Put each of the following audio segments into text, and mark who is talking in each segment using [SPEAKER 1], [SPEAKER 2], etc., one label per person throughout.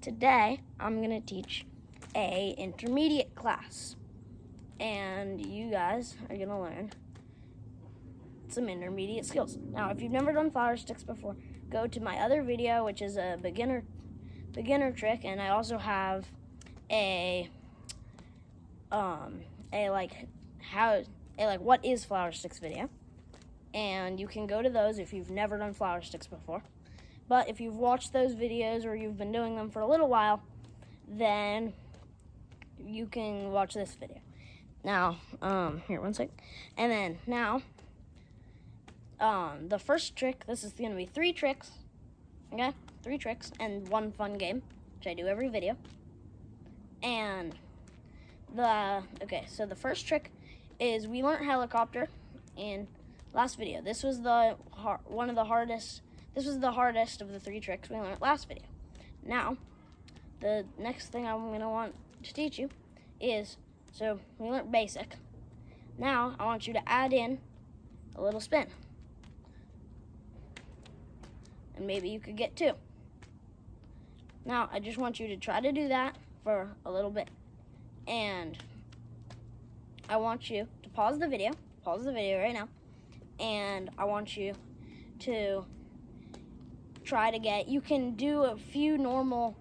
[SPEAKER 1] Today, I'm going to teach a intermediate class, and you guys are going to learn some intermediate skills. Now, if you've never done flower sticks before, go to my other video, which is a beginner trick, and I also have a what is flower sticks video, and you can go to those if you've never done flower sticks before. But if you've watched those videos or you've been doing them for a little while, then you can watch this video. Now, here, one sec. And then now, the first trick, this is going to be 3 tricks, okay? 3 tricks and 1 fun game, which I do every video. And so the first trick is we learned helicopter in last video. This was the hardest of the 3 tricks we learned last video. Now, the next thing I'm going to want to teach you is, so we learned basic. Now, I want you to add in a little spin. And maybe you could get 2. Now, I just want you to try to do that for a little bit. And I want you to pause the video right now. And I want you to try to get, you can do a few normal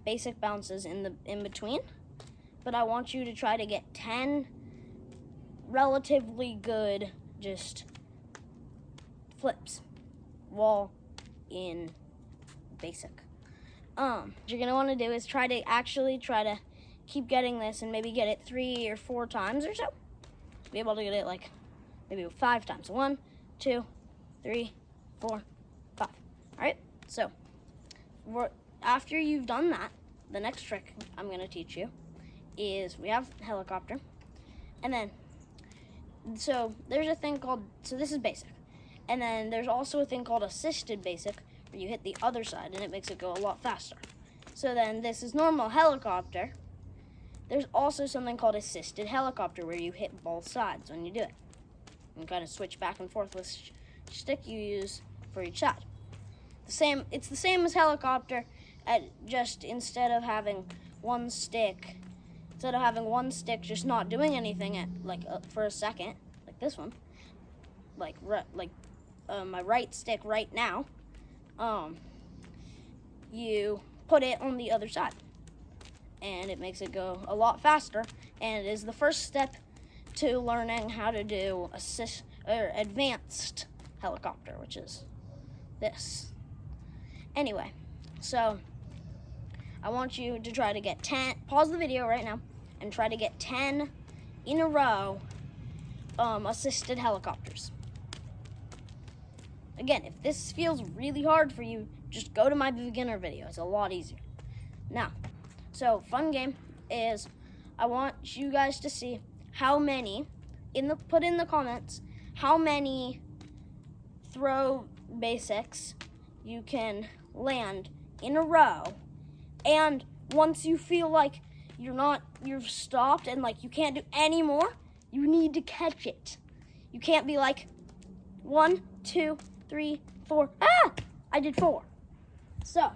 [SPEAKER 1] basic bounces in between, but I want you to try to get 10 relatively good just flips while in basic. What you're gonna want to do is try to keep getting this and maybe get it 3 or 4 times or so. Be able to get it like maybe 5 times. 1, 2, 3, 4, 5. All right. So, after you've done that, the next trick I'm going to teach you is we have helicopter. And then, so there's a thing called, so this is basic. And then there's also a thing called assisted basic, where you hit the other side and it makes it go a lot faster. So then this is normal helicopter. There's also something called assisted helicopter, where you hit both sides when you do it. And kind of switch back and forth with stick you use for each side. It's the same as helicopter, just instead of having one stick just not doing anything for a second, like this one, my right stick right now, you put it on the other side, and it makes it go a lot faster, and it is the first step to learning how to do advanced helicopter, which is this. Anyway, so I want you to try to get 10, pause the video right now, and try to get 10 in a row assisted helicopters. Again, if this feels really hard for you, just go to my beginner video. It's a lot easier. Now, so fun game is I want you guys to see how many, put in the comments, how many throw basics you can land in a row, and once you feel like you've stopped and like you can't do any more, you need to catch it. You can't be like 1, 2, 3, 4. I did 4. So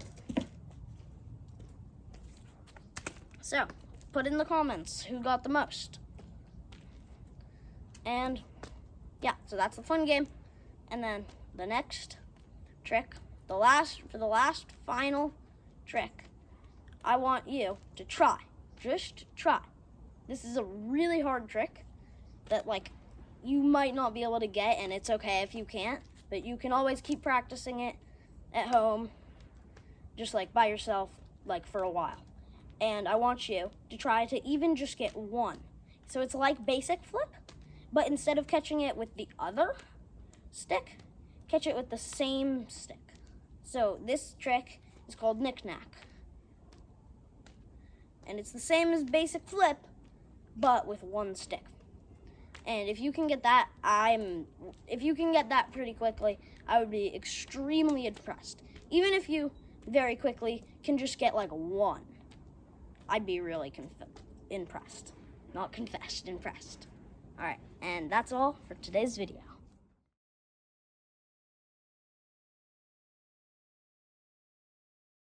[SPEAKER 1] put in the comments who got the most. And yeah, so that's the fun game. And then the next trick, the last final trick, I want you to try. Just try. This is a really hard trick that you might not be able to get, and it's okay if you can't, but you can always keep practicing it at home, just by yourself, for a while. And I want you to try to even just get 1. So it's like basic flip, but instead of catching it with the other stick, catch it with the same stick. So this trick is called knick-knack. And it's the same as basic flip, but with 1 stick. And if you can get that, pretty quickly, I would be extremely impressed. Even if you very quickly can just get 1, I'd be really impressed. Not confessed, impressed. All right, and that's all for today's video.